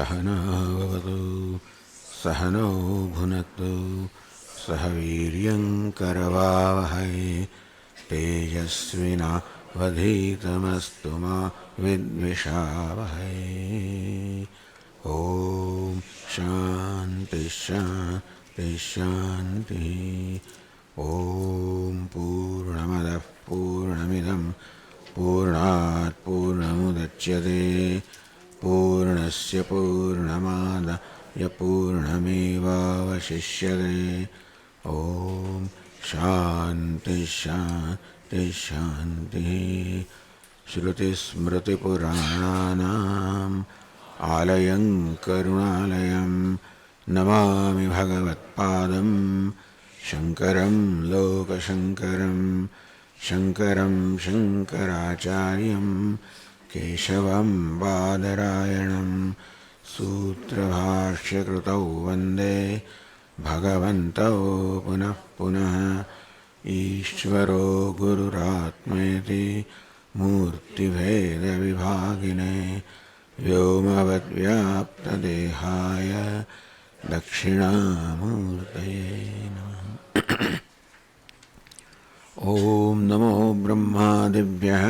सहना भवतु सहनौ भुनक्तु सह वीर्यङ्करवावहै तेजस्विनावधीतमस्तु मा विद्विषावहै। ॐ शान्ति शान्ति शान्तिः। ॐ पूर्णमदः पूर्णमिदं पूर्णात् पूर्णमुदच्यते पूर्णस्य पूर्णमादाय पूर्णमेवावशिष्यते। ॐ शान्ति शान्ति शान्तिः। श्रुतिस्मृतिपुराणानाम् आलयं करुणालयं नमामि भगवत्पादं शङ्करं लोकशङ्करं शङ्करं शङ्कराचार्यं केशवं बादरायणं सूत्रभाष्यकृतौ वन्दे भगवन्तौ पुनः पुनः। ईश्वरो गुरुरात्मेति मूर्तिभेदविभागिने व्योमवद्व्याप्तदेहाय दक्षिणामूर्तये नमः। ॐ नमो ब्रह्मादिभ्यः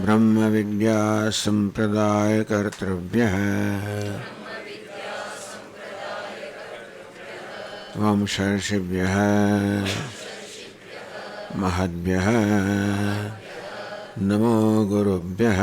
ब्रह्मविद्यासम्प्रदायकर्तृभ्यः वंशर्षिभ्यः महद्भ्यः नमो गुरुभ्यः।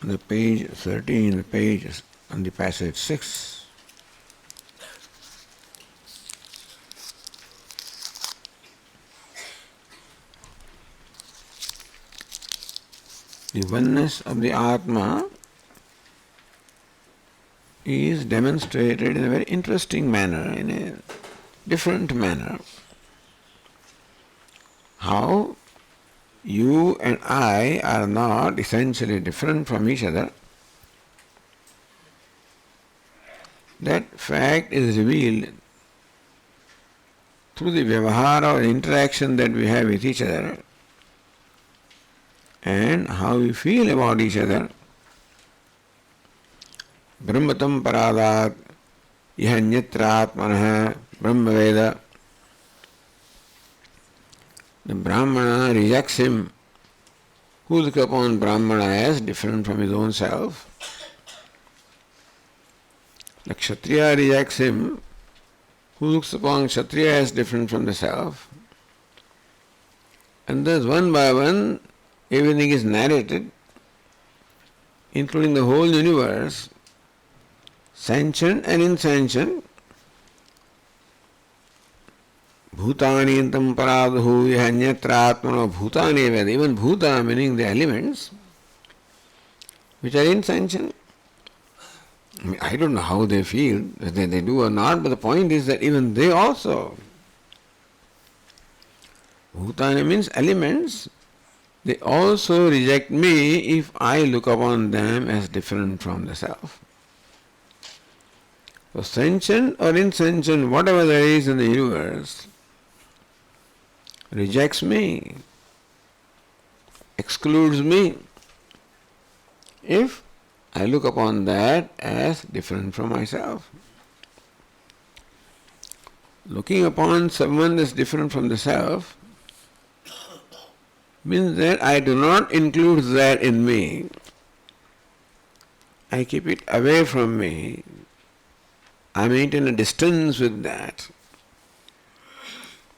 The page 13, the page on the passage 6. The oneness of the Atma is demonstrated in a very interesting manner, in a different manner. How you and I are not essentially different from each other. That fact is revealed through the vyavahara or interaction that we have with each other and how we feel about each other. Brahmatam paradat ihanyatra atmanah brahmaveda. The Brahmana rejects him who looks upon Brahmana as different from his own self. The Kshatriya rejects him who looks upon Kshatriya as different from the self. And thus one by one everything is narrated, including the whole universe, sentient and insentient. Bhutani intam paradhu yahanyatra atmano bhutani ved. Even bhuta meaning the elements which are insentient. I don't know how they feel, whether they do or not, but the point is that even they also. Bhutani means elements. They also reject me if I look upon them as different from the self. So sentient or insentient, whatever there is in the universe, rejects me, excludes me, if I look upon that as different from myself. Looking upon someone as different from the self means that I do not include that in me. I keep it away from me. I maintain a distance with that.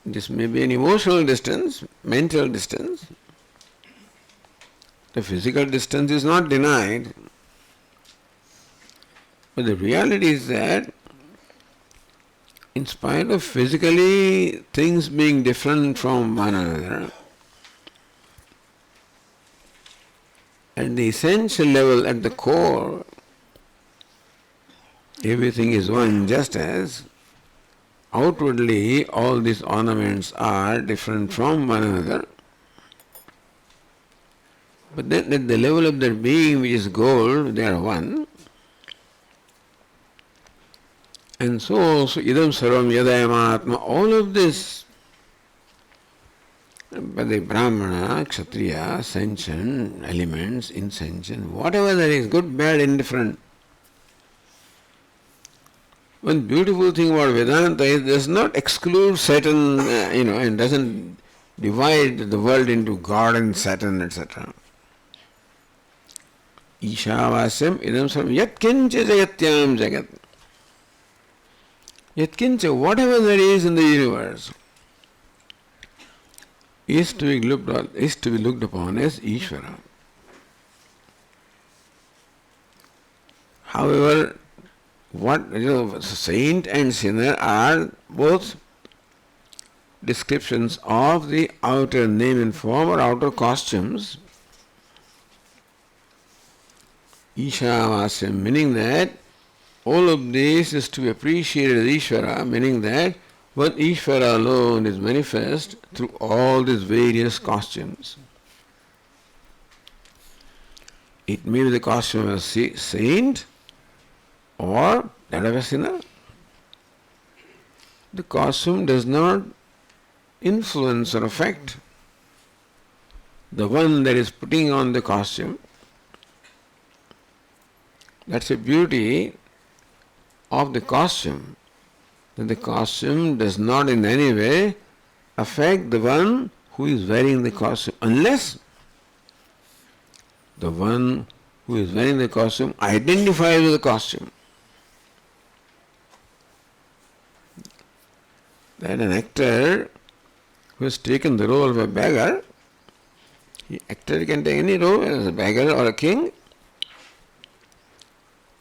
This may be an emotional distance, mental distance. The physical distance is not denied. But the reality is that in spite of physically things being different from one another, at the essential level, at the core, everything is one, just as outwardly all these ornaments are different from one another. But then at the level of their being, which is gold, they are one. And so also idam sarvam yadayamatma, all of this, but the Brahmana, Kshatriya, sentient elements, insentient, whatever there is, good, bad, indifferent. One beautiful thing about Vedanta is it does not exclude Satan, and doesn't divide the world into God and Satan, etc. Ishavasyam idam sarvam yatkincha jayatyam jagat. Yatkincha, whatever there is in the universe, is to be looked upon as Ishvara. However, saint and sinner are both descriptions of the outer name and form or outer costumes. Ishavasya, meaning that all of this is to be appreciated as Ishvara, meaning that one Ishvara alone is manifest through all these various costumes. It may be the costume of a saint or that of a sinner. The costume does not influence or affect the one that is putting on the costume. That's the beauty of the costume, that the costume does not in any way affect the one who is wearing the costume, unless the one who is wearing the costume identifies with the costume. That an actor who has taken the role of a beggar, the actor can take any role as a beggar or a king.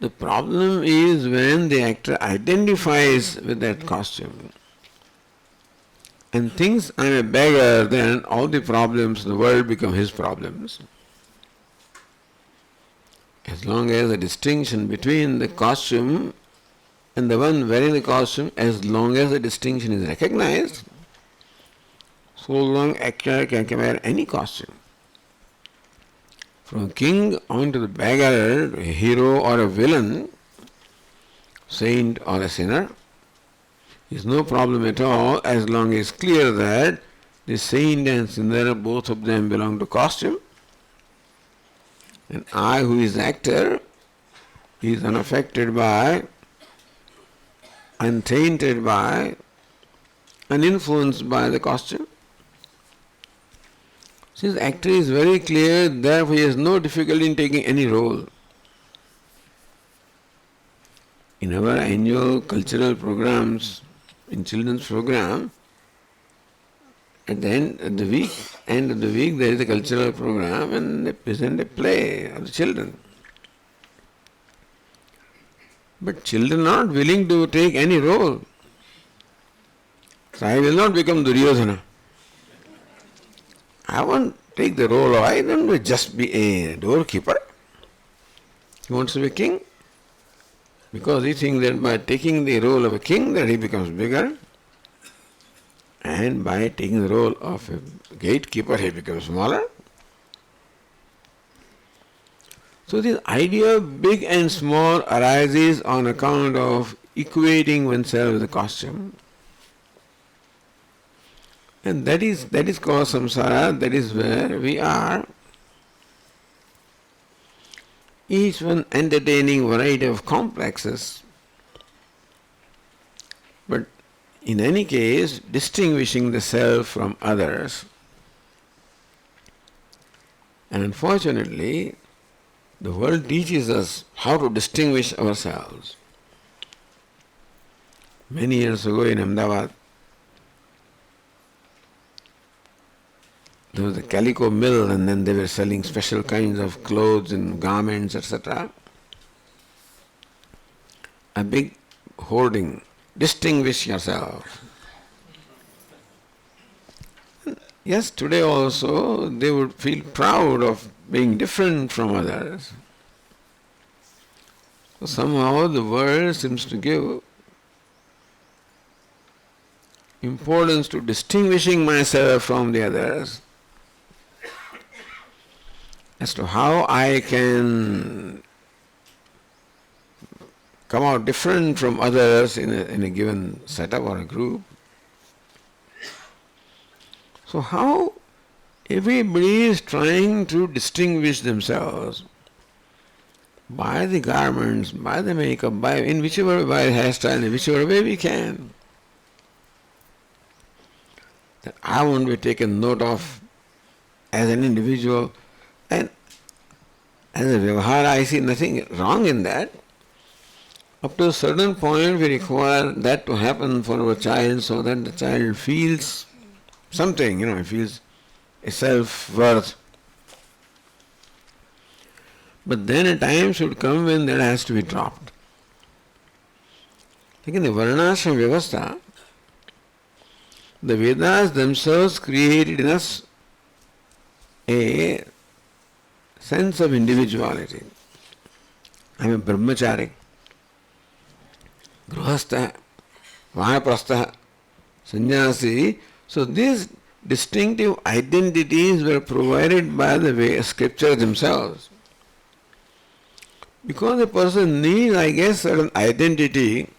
The problem is when the actor identifies with that costume and thinks I'm a beggar, then all the problems in the world become his problems. As long as the distinction between the costume and the one wearing the costume, as long as the distinction is recognized, so long actor can wear any costume. From king on to the beggar, a hero or a villain, saint or a sinner, is no problem at all as long as it's clear that the saint and sinner, both of them belong to costume, and I, who is actor, is unaffected by, untainted by, uninfluenced by the costume. Since actor is very clear, therefore he has no difficulty in taking any role. In our annual cultural programs, in children's program, at the end of the week there is a cultural program and they present a play of the children. But children are not willing to take any role. So I will not become Duryodhana. I won't take the role of, I don't just be a doorkeeper. He wants to be king. Because he thinks that by taking the role of a king that he becomes bigger, and by taking the role of a gatekeeper he becomes smaller. So this idea of big and small arises on account of equating oneself with the costume. And that is called samsara, that is where we are. Each one entertaining variety of complexes, but in any case distinguishing the self from others. And unfortunately, the world teaches us how to distinguish ourselves. Many years ago in Ahmedabad, there was a calico mill, and then they were selling special kinds of clothes and garments, etc. A big hoarding distinguish yourself. Yes, today also they would feel proud of being different from others. So somehow the world seems to give importance to distinguishing myself from the others, as to how I can come out different from others in a given setup or a group. So how everybody is trying to distinguish themselves by the garments, by the makeup, by hairstyle, in whichever way we can. That I want to be taken note of as an individual, and as a vyavahara I see nothing wrong in that. Up to a certain point we require that to happen for our child, so that the child feels something, feels a self-worth. But then a time should come when that has to be dropped. Like in the varnashram vyavastha, the Vedas themselves created in us a sense of individuality. I am a brahmachari, grihastha, vanaprastha, sannyasi. So these distinctive identities were provided by the scriptures themselves. Because a person needs, I guess, certain identity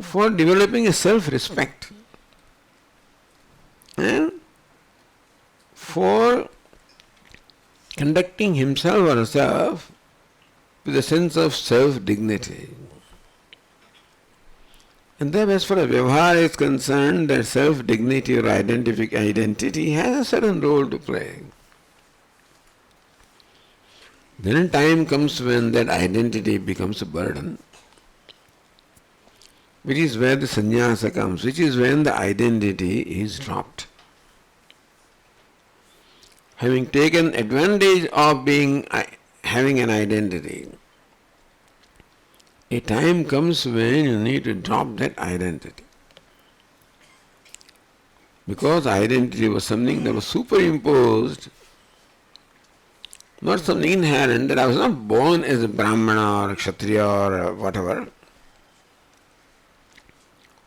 for developing a self-respect and for conducting himself or herself with a sense of self-dignity. And then as far as vyavahara is concerned, that self-dignity or identity has a certain role to play. Then a time comes when that identity becomes a burden, which is where the sannyasa comes, which is when the identity is dropped. Having taken advantage of having an identity, a time comes when you need to drop that identity. Because identity was something that was superimposed, not something inherent, that I was not born as a Brahmana or a Kshatriya or whatever.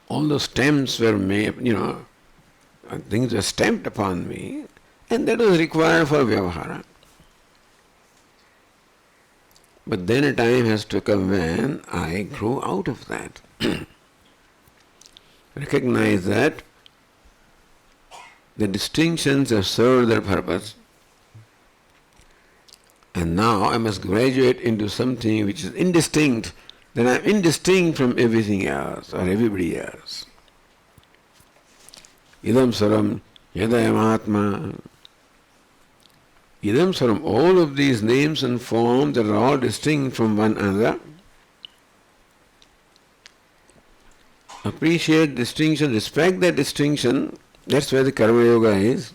All those stamps were made, things were stamped upon me, and that was required for vyavahara. But then a time has to come when I grow out of that. Recognize that the distinctions have served their purpose, and now I must graduate into something which is indistinct. Then I am indistinct from everything else or everybody else. Idam saram yadayamatma. Idam saram, all of these names and forms that are all distinct from one another. Appreciate distinction, respect that distinction. That's where the karma yoga is.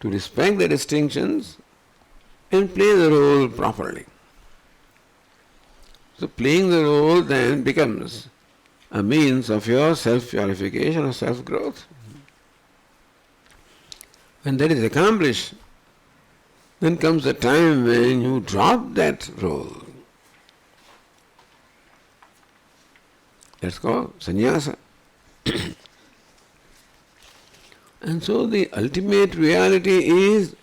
To respect the distinctions and play the role properly. So playing the role then becomes a means of your self-purification or self-growth. When that is accomplished, then comes the time when you drop that role. That's called sannyasa. And so the ultimate reality is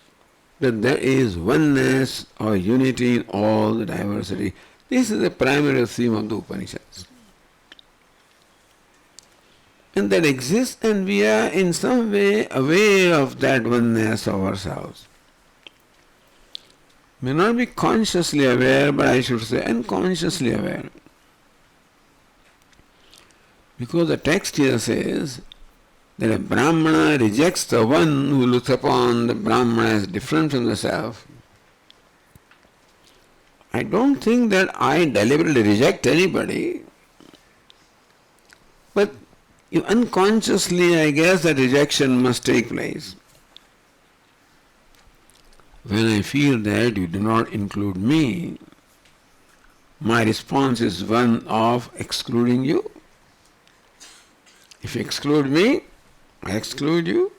that there is oneness or unity in all the diversity. This is the primary theme of the Upanishads. And that exists, and we are in some way aware of that oneness of ourselves. May not be consciously aware, but I should say unconsciously aware. Because the text here says that a Brahmana rejects the one who looks upon the Brahmana as different from the self. I don't think that I deliberately reject anybody, but unconsciously, I guess, that rejection must take place. When I feel that you do not include me, my response is one of excluding you. If you exclude me, I exclude you.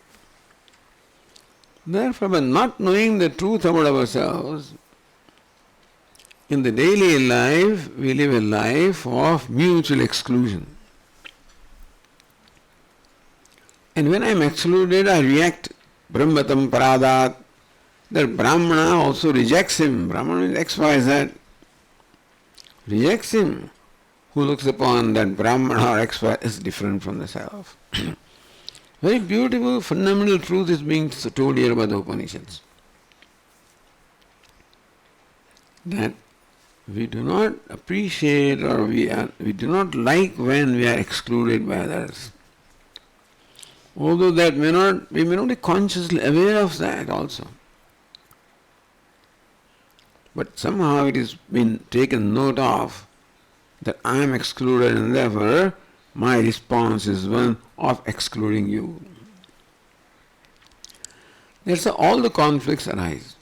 Therefore, by not knowing the truth about ourselves, in the daily life, we live a life of mutual exclusion. And when I am excluded, I react. Brahmatam paradat. That Brahmana also rejects him. Brahmana is XYZ. Rejects him. Who looks upon that Brahmana or XY is different from the self. Very beautiful, fundamental truth is being told here by the Upanishads. That we do not appreciate or we do not like when we are excluded by others. Although that we may not be consciously aware of that also. But somehow it has been taken note of that I am excluded and therefore my response is one of excluding you. That's how all the conflicts arise.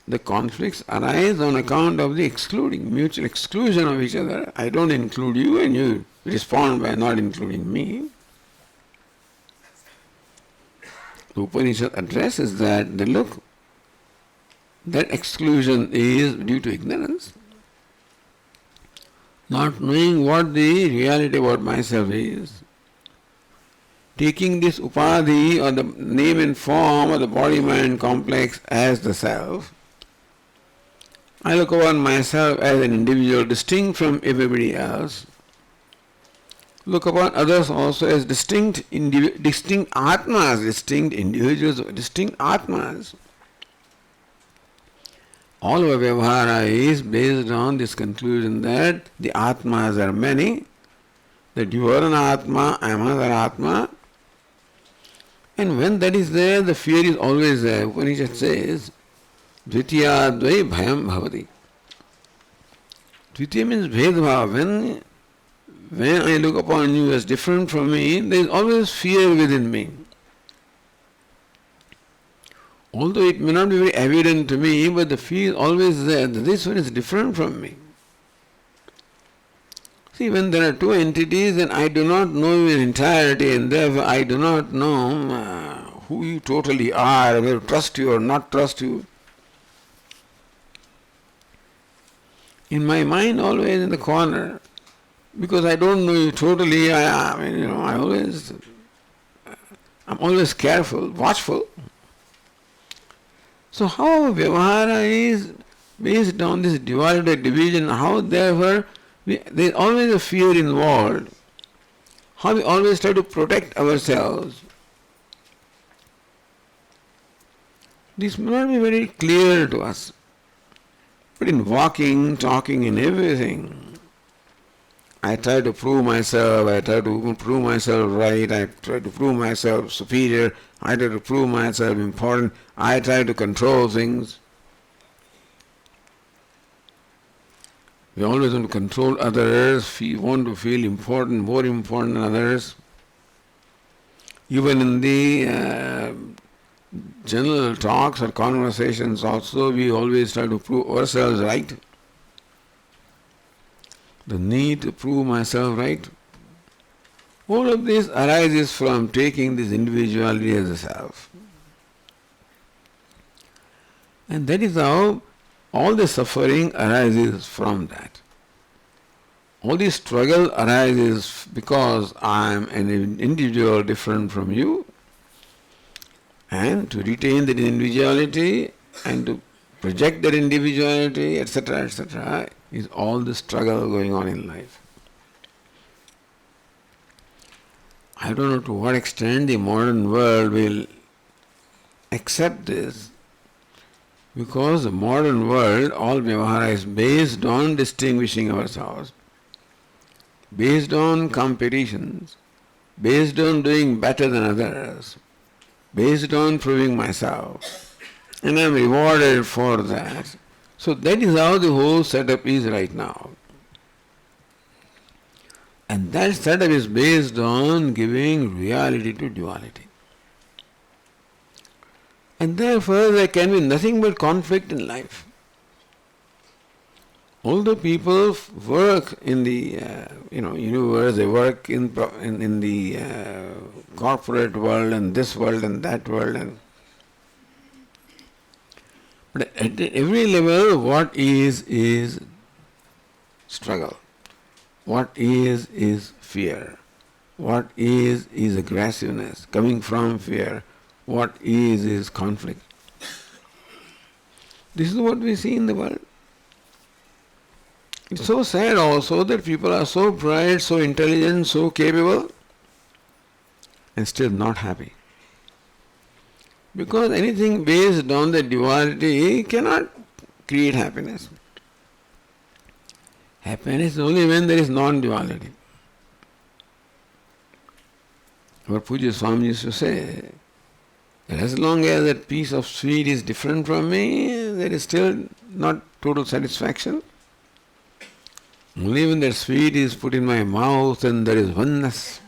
The conflicts arise on account of the excluding, mutual exclusion of each other. I don't include you and you respond by not including me. The Upanishad addresses that look, that exclusion is due to ignorance. Not knowing what the reality about myself is. Taking this upadhi or the name and form of the body-mind complex as the self. I look upon myself as an individual distinct from everybody else. Look upon others also as distinct atmas, distinct individuals, distinct atmas. All our vyavahara is based on this conclusion that the atmas are many, that you are an atma, I am another atma. And when that is there, the fear is always there. Upanishad says, Dvitiya dvai bhayam bhavati. Dvitiya means bhedbhava. When I look upon you as different from me, there is always fear within me. Although it may not be very evident to me, but the fear is always there that this one is different from me. See, when there are two entities and I do not know you in entirety and therefore I do not know who you totally are, whether to trust you or not trust you. In my mind always in the corner, because I don't know you totally, I'm always careful, watchful. So how vyavahara is based on this divided division, how therefore there is always a fear involved, how we always try to protect ourselves. This may not be very clear to us, but in walking, talking, in everything, I try to prove myself, I try to prove myself right, I try to prove myself superior, I try to prove myself important, I try to control things. We always want to control others, we want to feel important, more important than others. Even in the general talks or conversations also, we always try to prove ourselves right. The need to prove myself right. All of this arises from taking this individuality as a self. And that is how all the suffering arises from that. All the struggle arises because I am an individual different from you, and to retain that individuality and to project that individuality, etc., is all the struggle going on in life. I don't know to what extent the modern world will accept this, because the modern world, all vyavahara is based on distinguishing ourselves, based on competitions, based on doing better than others, based on proving myself, and I am rewarded for that. So that is how the whole setup is right now. And that setup is based on giving reality to duality. And therefore there can be nothing but conflict in life. Although people work in the universe, they work in the corporate world and this world and that world, but at every level, what is struggle. What is fear. What is aggressiveness coming from fear. What is conflict. This is what we see in the world. It's so sad also that people are so bright, so intelligent, so capable, and still not happy. Because anything based on the duality cannot create happiness. Happiness is only when there is non-duality. Our Puja Swami used to say that as long as that piece of sweet is different from me, there is still not total satisfaction. Only when that sweet is put in my mouth and there is oneness,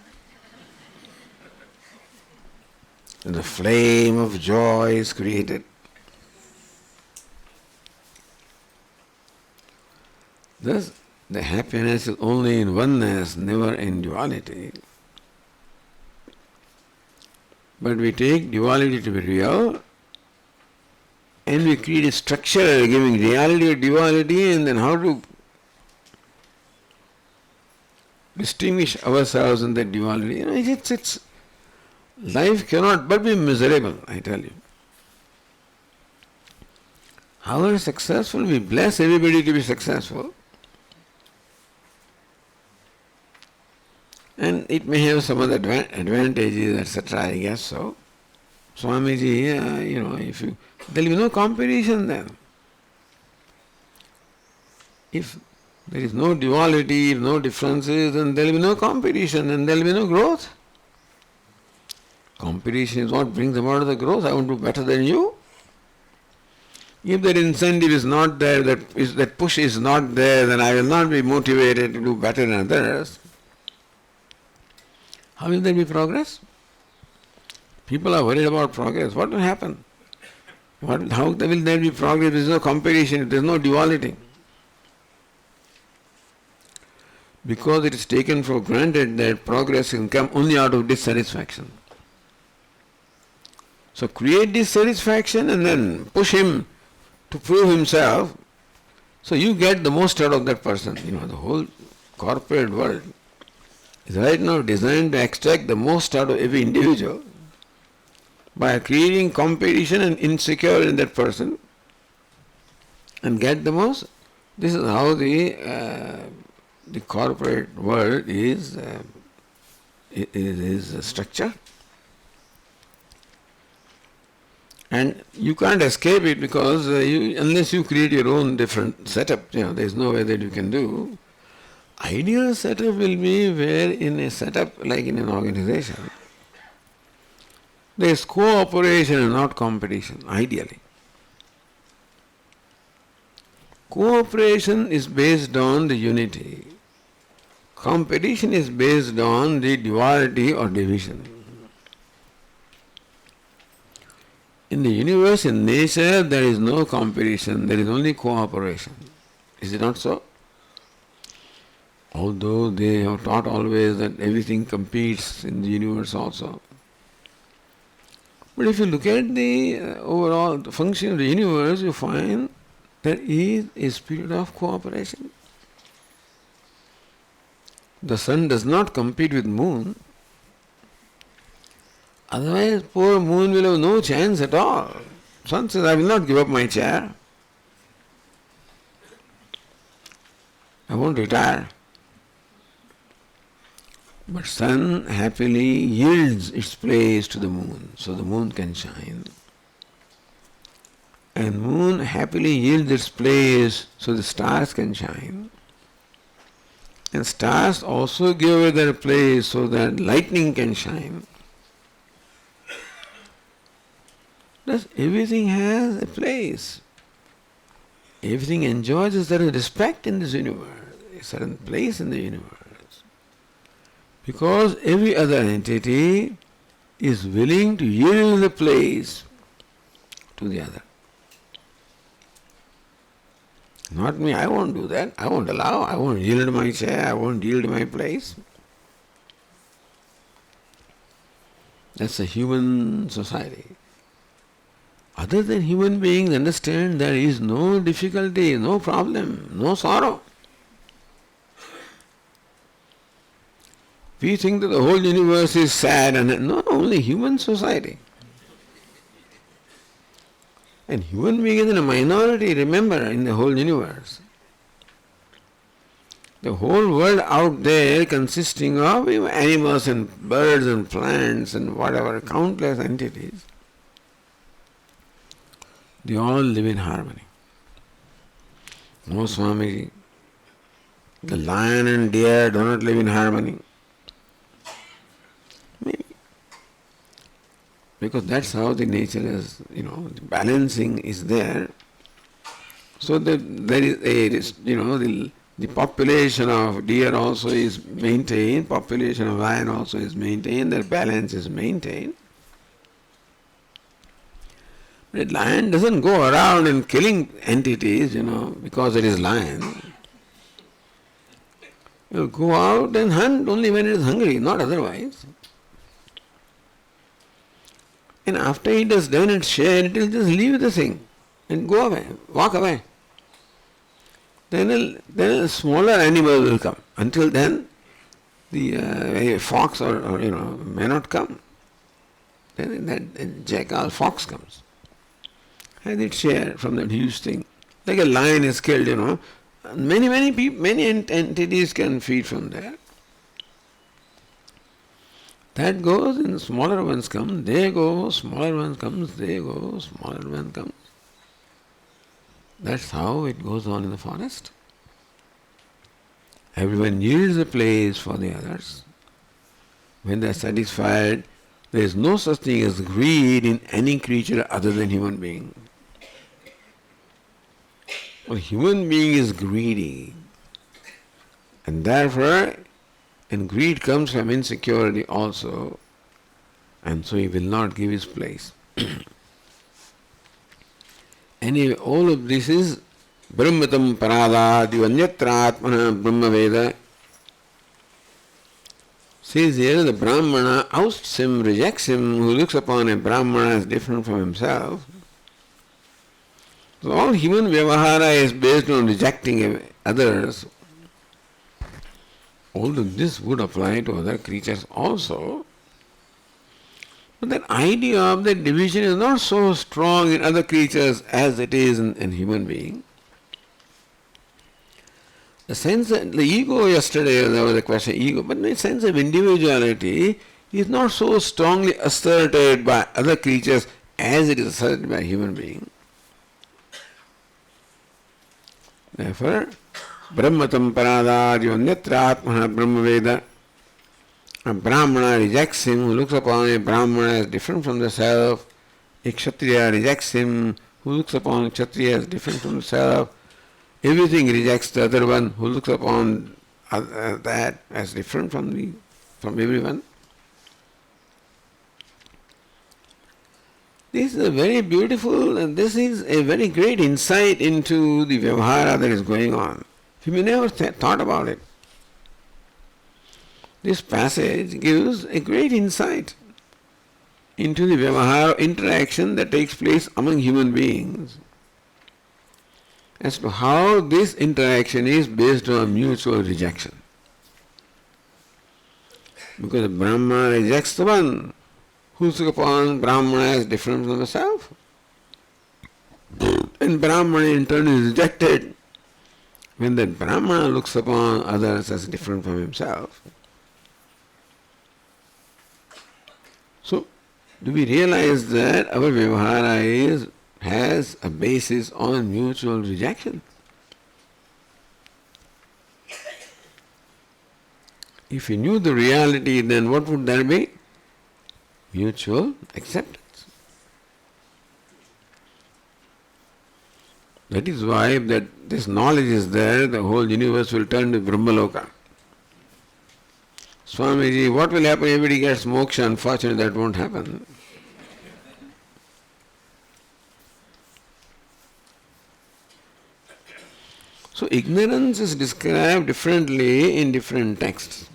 and the flame of joy is created. Thus, the happiness is only in oneness, never in duality. But we take duality to be real, and we create a structure giving reality or duality, and then how to distinguish ourselves in that duality. It's life cannot but be miserable, I tell you. However successful, we bless everybody to be successful. And it may have some other advantages, etc. I guess so. Swamiji, there will be no competition then. If there is no duality, if no differences, then there will be no competition and there will be no growth. Competition is what brings about the growth. I want to do better than you. If that incentive is not there, that push is not there, then I will not be motivated to do better than others. How will there be progress? People are worried about progress. What will happen? How will there be progress? There is no competition, there is no duality. Because it is taken for granted that progress can come only out of dissatisfaction. So create dissatisfaction and then push him to prove himself. So you get the most out of that person. The whole corporate world is right now designed to extract the most out of every individual by creating competition and insecurity in that person and get the most. This is how the corporate world is structured. And you can't escape it because unless you create your own different setup, there is no way that you can do. Ideal setup will be where in a setup like in an organization, there is cooperation and not competition, ideally. Cooperation is based on the unity. Competition is based on the duality or division. In the universe, in nature, there is no competition, there is only cooperation. Is it not so? Although they have taught always that everything competes in the universe also. But if you look at the overall function of the universe, you find there is a spirit of cooperation. The sun does not compete with moon. Otherwise, poor moon will have no chance at all. Sun says, I will not give up my chair. I won't retire. But sun happily yields its place to the moon, so the moon can shine. And moon happily yields its place so the stars can shine. And stars also give away their place so that lightning can shine. Thus everything has a place. Everything enjoys a certain respect in this universe, a certain place in the universe. Because every other entity is willing to yield the place to the other. Not me, I won't do that. I won't allow, I won't yield my chair, I won't yield my place. That's a human society. Other than human beings understand there is no difficulty, no problem, no sorrow. We think that the whole universe is sad and no, only human society. And human being is in a minority, remember, in the whole universe. The whole world out there consisting of animals and birds and plants and whatever, countless entities, they all live in harmony. No, Swamiji, the lion and deer do not live in harmony. Maybe. Because that's how the nature is, the balancing is there. So that there is the population of deer also is maintained, population of lion also is maintained, their balance is maintained. But lion doesn't go around and killing entities, because it is lion. It will go out and hunt only when it is hungry, not otherwise. And after it has done its share, it will just leave the thing and go away, walk away. Then a smaller animal will come. Until then, the fox or may not come. Then that jackal fox comes. Has its share from that huge thing. Like a lion is killed, Many people, many entities can feed from there. That goes and smaller ones come, they go, smaller ones comes, they go, smaller one comes. That's how it goes on in the forest. Everyone yields a place for the others. When they are satisfied, there is no such thing as greed in any creature other than human being. Well, human being is greedy. And therefore, and greed comes from insecurity also. And so he will not give his place. Anyway, all of this is Brahmatam Parada, Divanyatratmana Brahma Veda. Says here the Brahmana ousts him, rejects him, who looks upon a Brahmana as different from himself. So all human vyavahara is based on rejecting others. Although this would apply to other creatures also, but that idea of that division is not so strong in other creatures as it is in human being. The sense of the ego, yesterday there was a question, ego, but the sense of individuality is not so strongly asserted by other creatures as it is asserted by human being. Therefore, Brahmatam Parada Divanyatra Atmana Brahma Veda. A Brahmana rejects him who looks upon a Brahmana as different from the self. A Kshatriya rejects him who looks upon a Kshatriya as different from the self. Everything rejects the other one who looks upon that as different from everyone. This is a very beautiful and this is a very great insight into the vyavahara that is going on. You may never thought about it. This passage gives a great insight into the vyavahara interaction that takes place among human beings, as to how this interaction is based on mutual rejection. Because Brahma rejects the one who looks upon Brahmana as different from himself. And Brahmana in turn is rejected when that Brahmana looks upon others as different from himself. So, do we realize that our vyavahara has a basis on mutual rejection? If we knew the reality, then what would there be? Mutual acceptance. That is why that this knowledge is there, the whole universe will turn to Brahmaloka. Swamiji, what will happen? Everybody gets moksha. Unfortunately, that won't happen. So ignorance is described differently in different texts.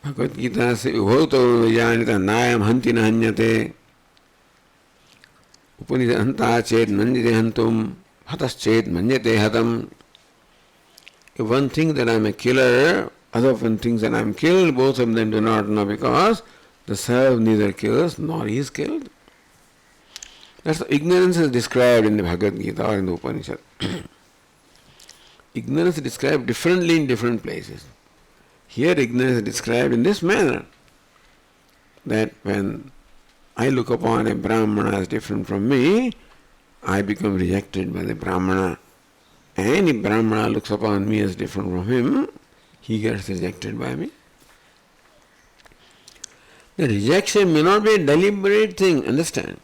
Bhagavad Gita says, Ubhauto vijanita nayam hanti na hanyate. Upanishad hanta ched manjite hantum, hatas ched manjate hatam. If one thinks that I am a killer, other one thinks that I am killed, both of them do not know because the self neither kills nor is killed. That's the ignorance is described in the Bhagavad Gita or in the Upanishad. Ignorance is described differently in different places. Here ignorance is described in this manner, that when I look upon a Brahmana as different from me, I become rejected by the Brahmana. And if Brahmana looks upon me as different from him, he gets rejected by me. The rejection may not be a deliberate thing, understand?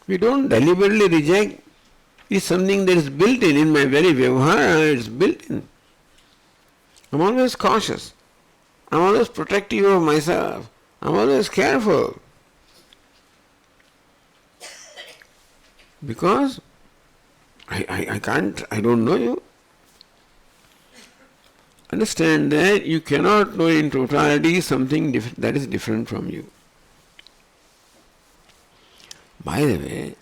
We don't deliberately reject. It's something that is built in my very vyavahara, it's built in. I'm always cautious. I'm always protective of myself. I'm always careful. Because I don't know you. Understand that you cannot know in totality something that is different from you. By the way,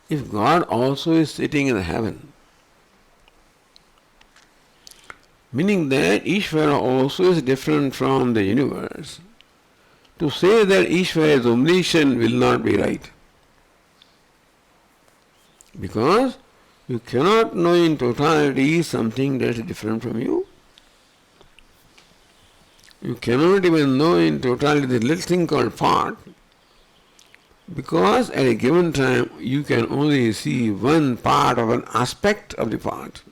if God also is sitting in heaven, meaning that Ishvara also is different from the universe, to say that Ishvara is omniscient will not be right. Because you cannot know in totality something that is different from you. You cannot even know in totality the little thing called part, because at a given time you can only see one part of an aspect of the part.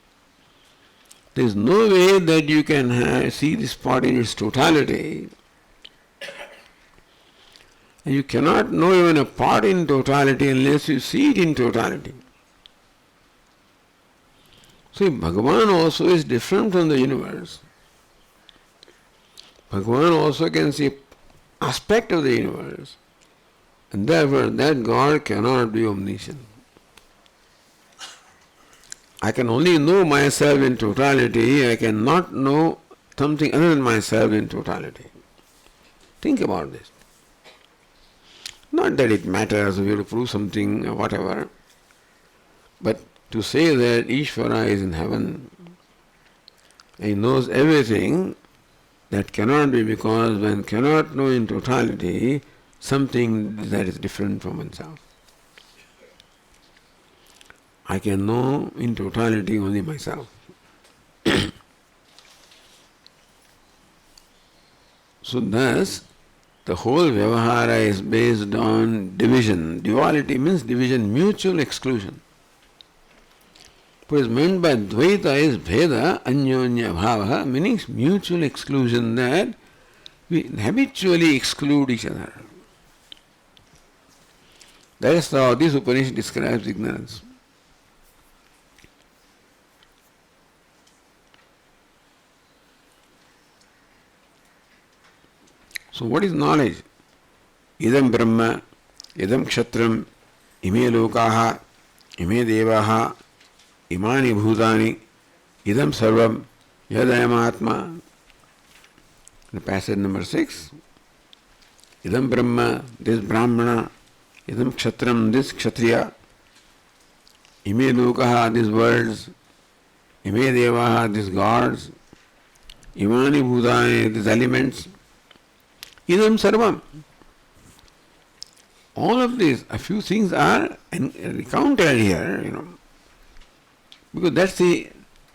There is no way that you can see this part in its totality. And you cannot know even a part in totality unless you see it in totality. So Bhagavan also is different from the universe. Bhagavan also can see aspect of the universe. And therefore that God cannot be omniscient. I can only know myself in totality. I cannot know something other than myself in totality. Think about this. Not that it matters if you have to prove something or whatever, but to say that Ishvara is in heaven, he knows everything, that cannot be, because one cannot know in totality something that is different from oneself. I can know in totality only myself. So thus, the whole vyavahara is based on division. Duality means division, mutual exclusion. What is meant by Dvaita is Bheda, Anyonya Bhava, meaning mutual exclusion, that we habitually exclude each other. That is how this Upanishad describes ignorance. So what is knowledge? Idam Brahma, Idam Kshatram, Ime Lokaha, Ime Devaha, Imani Bhutani, Idam Sarvam, Yadayam Atma. In passage number 6, Idam Brahma, this Brahmana, Idam Kshatram, this Kshatriya, Ime Lokaha, these worlds, Ime Devaha, these gods, Imani Bhutani, these elements, Idam Sarvam. All of these, a few things are recounted here, because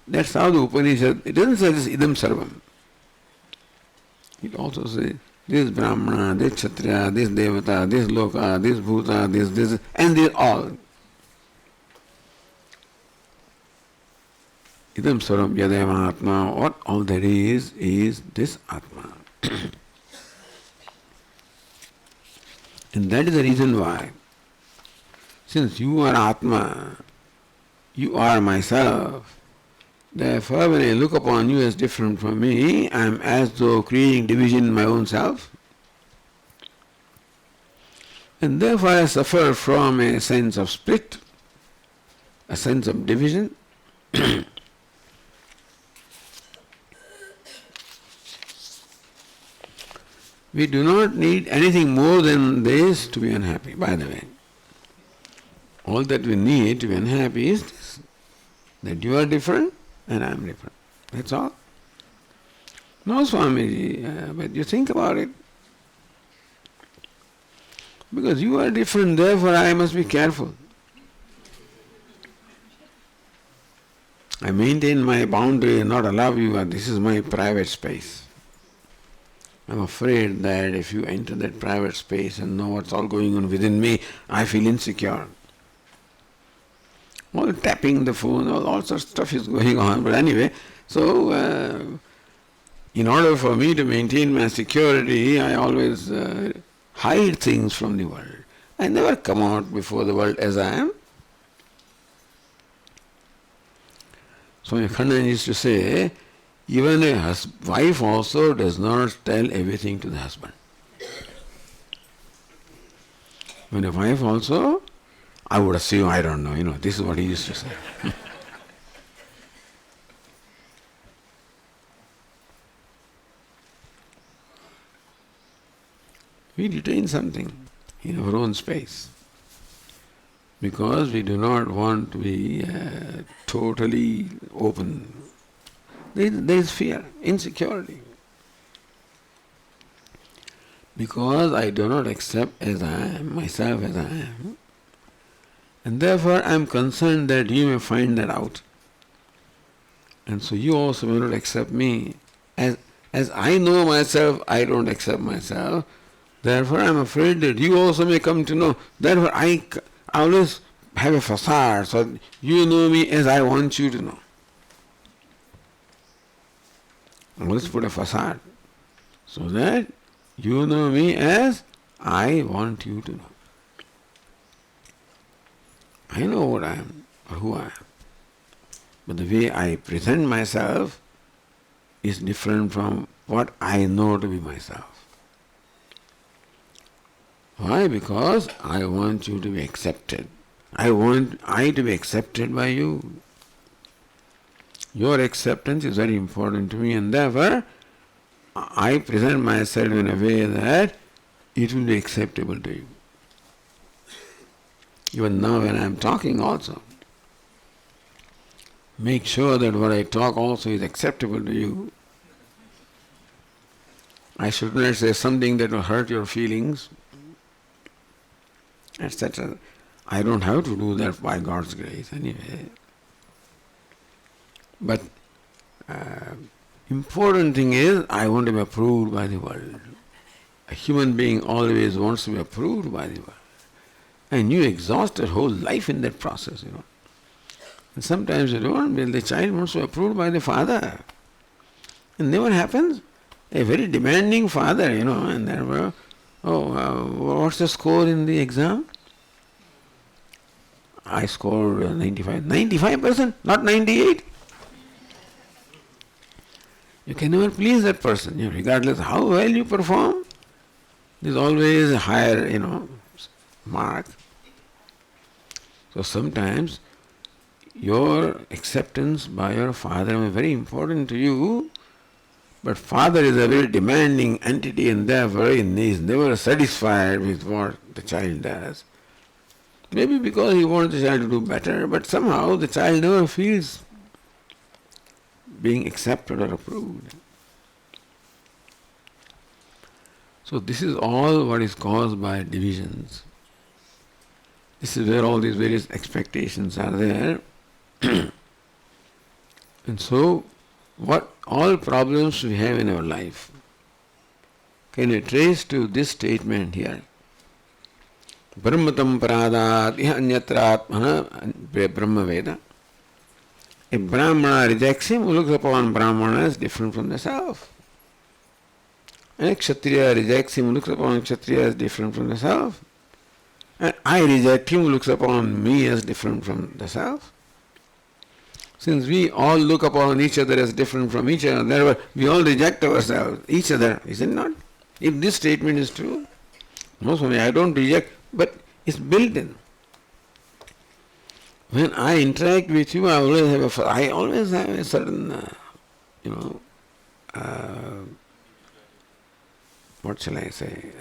that's how the Upanishad, it doesn't say this Idam Sarvam. It also says this Brahmana, this Kshatriya, this Devata, this Loka, this Bhuta, this, and these all. Idam Sarvam Yadayam Atma, what all there is this Atma. And that is the reason why, since you are Atma, you are myself, therefore when I look upon you as different from me, I am as though creating division in my own self. And therefore I suffer from a sense of split, a sense of division. We do not need anything more than this to be unhappy, by the way. All that we need to be unhappy is this, that you are different and I am different. That's all. No, Swamiji, but you think about it. Because you are different, therefore I must be careful. I maintain my boundary and not allow you, this is my private space. I'm afraid that if you enter that private space and know what's all going on within me, I feel insecure. All tapping the phone, all sorts of stuff is going on. But anyway, so in order for me to maintain my security, I always hide things from the world. I never come out before the world as I am. Swami Khandan used to say, even a wife also does not tell everything to the husband. When a wife also, I would assume, I don't know, this is what he used to say. We retain something in our own space because we do not want to be totally open. There is fear, insecurity. Because I do not accept as I am, myself as I am. And therefore I am concerned that you may find that out. And so you also may not accept me. As I know myself, I don't accept myself. Therefore I am afraid that you also may come to know. Therefore I always have a facade, so you know me as I want you to know. Always put a facade so that you know me as I want you to know. I know what I am or who I am. But the way I present myself is different from what I know to be myself. Why? Because I want you to be accepted. I want I to be accepted by you. Your acceptance is very important to me, and therefore I present myself in a way that it will be acceptable to you. Even now when I am talking also, make sure that what I talk also is acceptable to you. I should not say something that will hurt your feelings, etc. I don't have to do that by God's grace anyway. But important thing is, I want to be approved by the world. A human being always wants to be approved by the world. And you exhaust your whole life in that process, And sometimes you don't, the child wants to be approved by the father. It never happens. A very demanding father, and then, what's the score in the exam? I scored 95. 95%, not 98. You can never please that person, regardless how well you perform. There's always a higher, mark. So sometimes your acceptance by your father is very important to you, but father is a very demanding entity and therefore he is never satisfied with what the child does. Maybe because he wants the child to do better, but somehow the child never feels being accepted or approved. So this is all what is caused by divisions. This is where all these various expectations are there. And so, what all problems we have in our life can be traced to this statement here. Brahmatam paradat iha anyatra atmana Brahma Veda. A Brahmana rejects him who looks upon Brahmana as different from the self. And a Kshatriya rejects him who looks upon Kshatriya as different from the self. And I reject him who looks upon me as different from the self. Since we all look upon each other as different from each other, therefore we all reject ourselves, each other, is it not? If this statement is true, no, Swami, I don't reject but it's built in. When I interact with you, I always have a certain, what shall I say,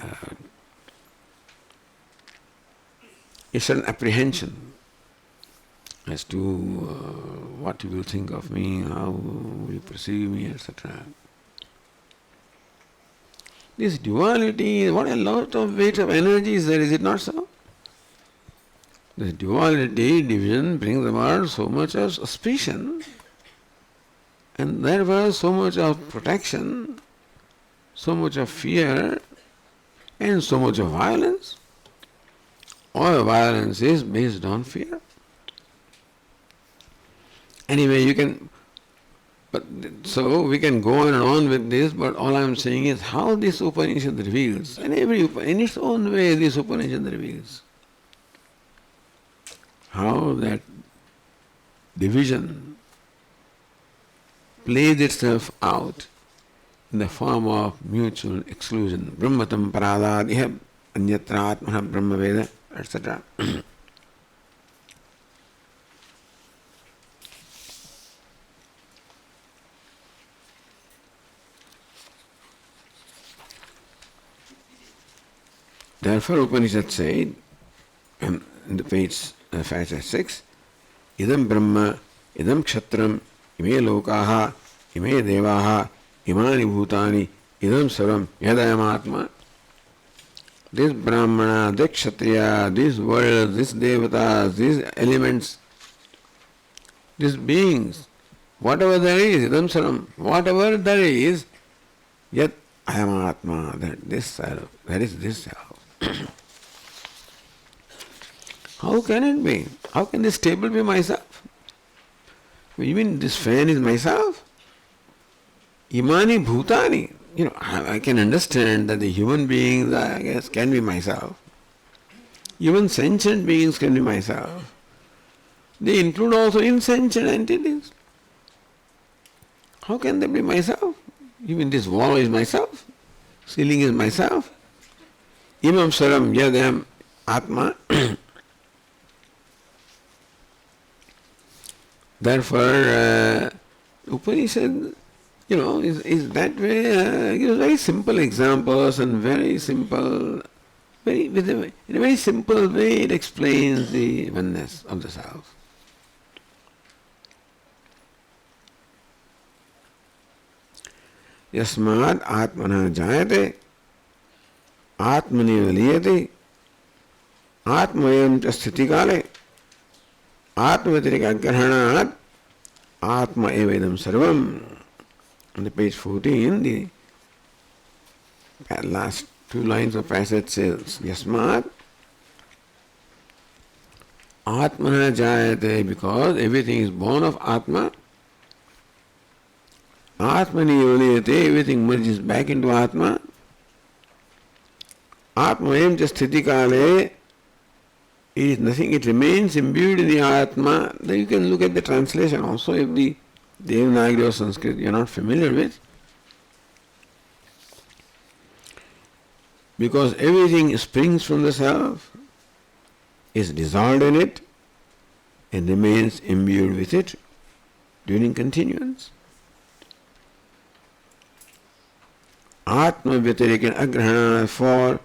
a certain apprehension as to what you will think of me, how will you perceive me, etc. This duality, what a lot of weight of energy is there, is it not so? This duality, division brings about so much of suspicion, and therefore so much of protection, so much of fear, and so much of violence. All violence is based on fear. Anyway, so we can go on and on with this, but all I am saying is how this Upanishad reveals, and in its own way this Upanishad reveals how that division plays itself out in the form of mutual exclusion. Brahmatam paradadiha anyatra atmana brahmaveda, etc. Therefore, Upanishad said, in the page 5-6, idam brahma, idam kshatram, ime lokaha, ime devaha, imani bhutani, idam sarvam, yadayamatma. This Brahmana, this Kshatriya, this world, this devatas, these elements, these beings, whatever there is, idam sarvam, whatever there is, yet I am Atma, that is this self. How can it be? How can this table be myself? You mean this fan is myself? Imani bhutani. I can understand that the human beings, I guess, can be myself. Even sentient beings can be myself. They include also insentient entities. How can they be myself? You mean this wall is myself? Ceiling is myself? Imam saram yadam atma. Therefore, Upanishad, is that way, gives very simple examples and very simple, in a very simple way it explains the oneness of the self. Yasmad atmana jayate, atmani valiyate, atmayam cha sthiti-kale, atma-vyatirika-grahanat, atma evedam sarvam. On the page 14, the last two lines of passage says, Yasmat atmana jayate, because everything is born of Atma. Atmani valiyate, everything merges back into Atma. Atmayam cha sthiti-kale, it is nothing, it remains imbued in the Atma. Then you can look at the translation also if the Devanagari or Sanskrit you are not familiar with. Because everything springs from the self, is dissolved in it, and remains imbued with it during continuance. Atma vyatirika agrahana, for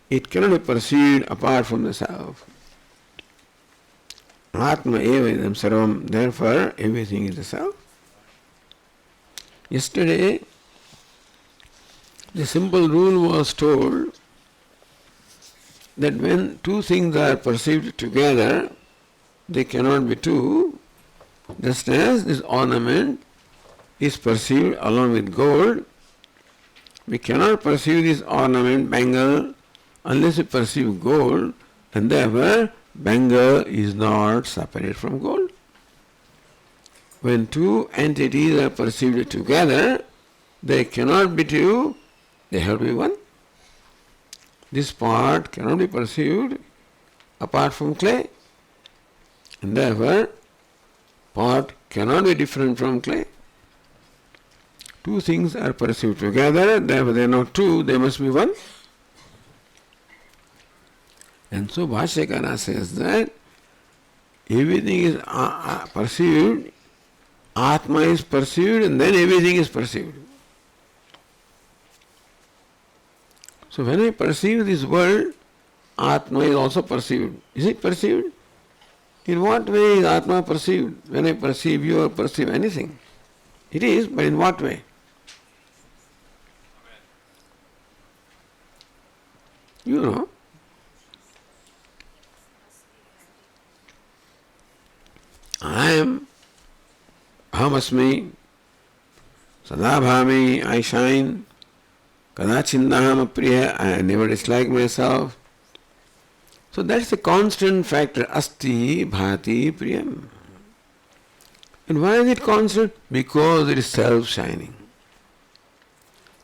it cannot be perceived apart from the self. Atma eva idam sarvam, therefore everything is the self. Yesterday, the simple rule was told that when two things are perceived together, they cannot be two, just as this ornament is perceived along with gold. We cannot perceive this ornament, bangle, unless we perceive gold, and therefore bangle is not separate from gold. When two entities are perceived together, they cannot be two, they have to be one. This part cannot be perceived apart from clay, and therefore pot cannot be different from clay. Two things are perceived together, therefore they are not two, they must be one. And so Bhashyakara says that everything is perceived, Atma is perceived, and then everything is perceived. So when I perceive this world, Atma is also perceived. Is it perceived? In what way is Atma perceived? When I perceive you or perceive anything. It is, but in what way? You know. I am, ahamasmi, sadabhami, I shine, kadachindaham apriya, I never dislike myself. So that's the constant factor, asti, bhati, priyam. And why is it constant? Because it is self-shining.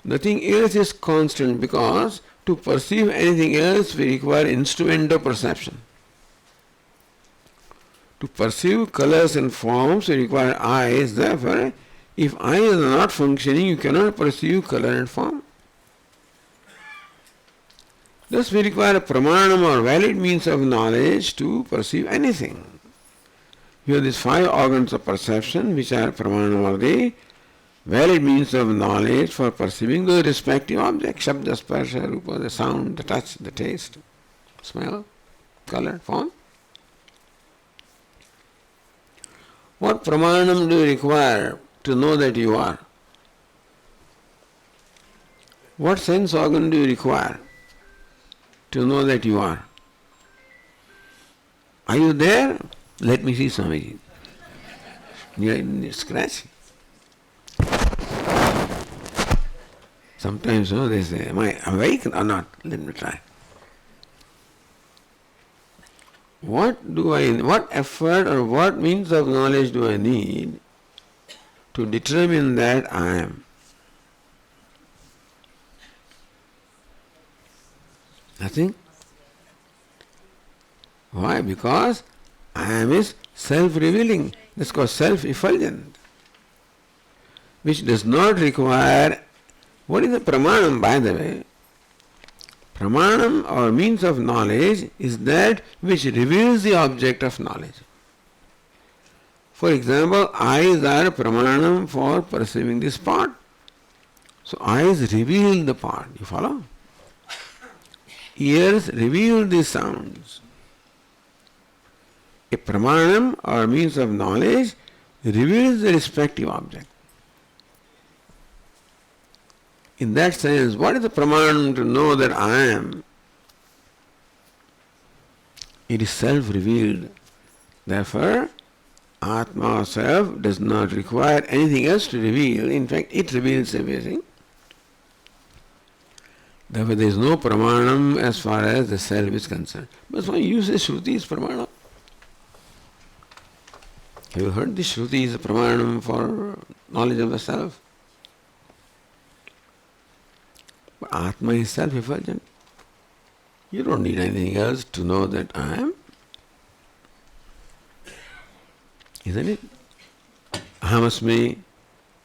Nothing else is constant because to perceive anything else we require instrument of perception. To perceive colors and forms we require eyes. Therefore, if eyes are not functioning, you cannot perceive color and form. Thus we require a pramanam or valid means of knowledge to perceive anything. You have these 5 organs of perception which are pramanam or the valid means of knowledge for perceiving the respective objects. Shabda, sparsha, rupa, the sound, the touch, the taste, smell, color, form. What pramanam do you require to know that you are? What sense organ do you require to know that you are? Are you there? Let me see Swamiji. You scratch. Sometimes they say, am I awake or not? Let me try. What effort or what means of knowledge do I need to determine that I am? Nothing. Why? Because I am is self-revealing. That's called self-effulgent, which does not require. What is the pramanam, by the way? Pramanam or means of knowledge is that which reveals the object of knowledge. For example, eyes are pramanam for perceiving the spot. So eyes reveal the part. You follow? Ears reveal the sounds. A pramanam or means of knowledge reveals the respective object. In that sense, what is the pramanam to know that I am? It is self-revealed. Therefore, Atma or self does not require anything else to reveal. In fact, it reveals everything. Therefore, there is no pramanam as far as the self is concerned. But Swami uses Shruti is pramanam. Have you heard the Shruti is a pramanam for knowledge of the self? But Atma is self-effulgent. You don't need anything else to know that I am. Isn't it? Ahamasmi,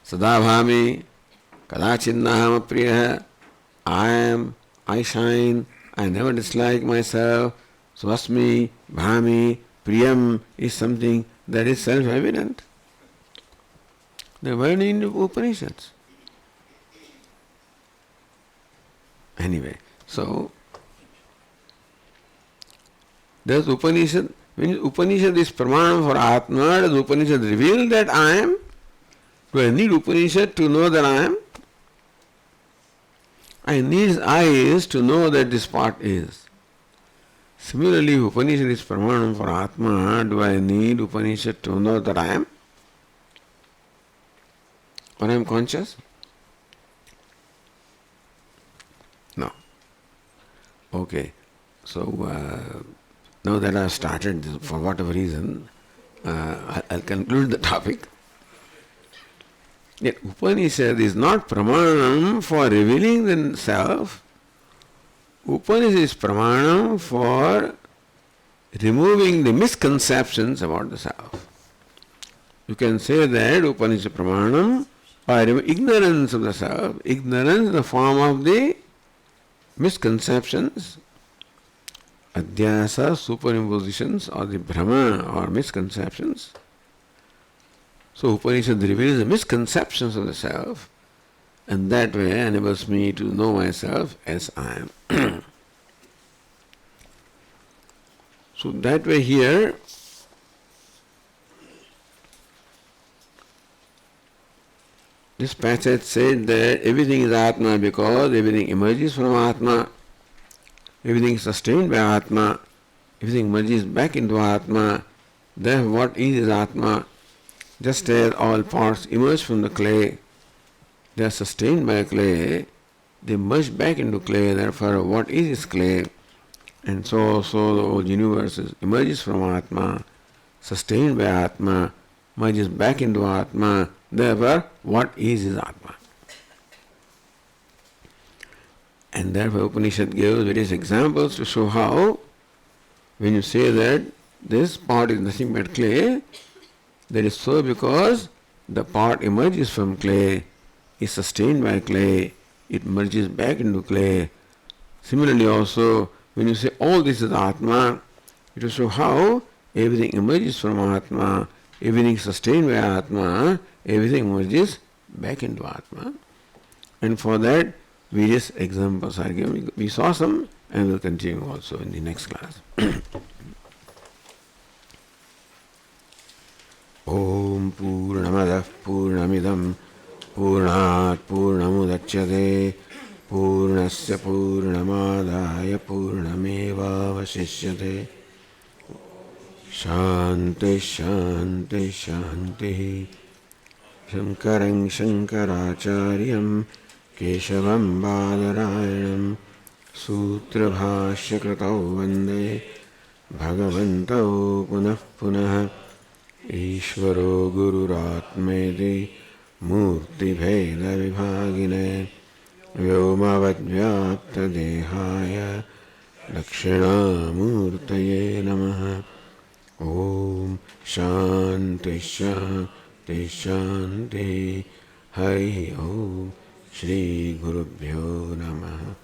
sadabhami, kadachinnaham apriya. I am, I shine, I never dislike myself. Swasmi, bhami, priyam is something that is self-evident. The word in the Upanishads. Anyway, so does Upanishad, when Upanishad is pramanam for Atma, does Upanishad reveal that I am? Do I need Upanishad to know that I am? I need eyes to know that this part is. Similarly, if Upanishad is pramanam for Atma, do I need Upanishad to know that I am? Or I am conscious? No. Okay. So, now that I have started, for whatever reason, I'll conclude the topic. Yet Upanishad is not pramanam for revealing the self. Upanishad is pramanam for removing the misconceptions about the self. You can say that Upanishad pramanam by ignorance of the self, ignorance in the form of the misconceptions Adhyasa, superimpositions, or the Brahma or misconceptions. So Upanishad reveals the misconceptions of the self, and that way enables me to know myself as I am. So that way here, this passage said that everything is Atma because everything emerges from Atma, everything is sustained by Atma, everything emerges back into Atma. Therefore what is Atma? Just as all parts emerge from the clay, they are sustained by clay, they merge back into clay, therefore what is clay? And so the whole universe emerges from Atma, sustained by Atma, merges back into Atma, therefore what is Atma? And therefore Upanishad gives various examples to show how, when you say that this part is nothing but clay, that is so because the part emerges from clay, is sustained by clay, it merges back into clay. Similarly also, when you say all this is Atma, it will show how everything emerges from Atma, everything is sustained by Atma, everything merges back into Atma. And for that, various examples are given. We saw some and will continue also in the next class. Om Purnamadah Purnamidam Purnat Purnamudachyate Purnasya Purnamadaya Purnameva Vasishyate Shanti Shanti Shanti Shankarang Shankaracharyam Keshavam Badarayanam Sutra Bhashya Kratau Vande Bhagavantau Punah Punah Ishvaro Gururatmedi Murti Bheda Vibhagine Vyomavad Dehaya Lakshana Murtaye Namaha Om Shanti Shanti Shanti Hari Om Shri Gurubhyo Namaha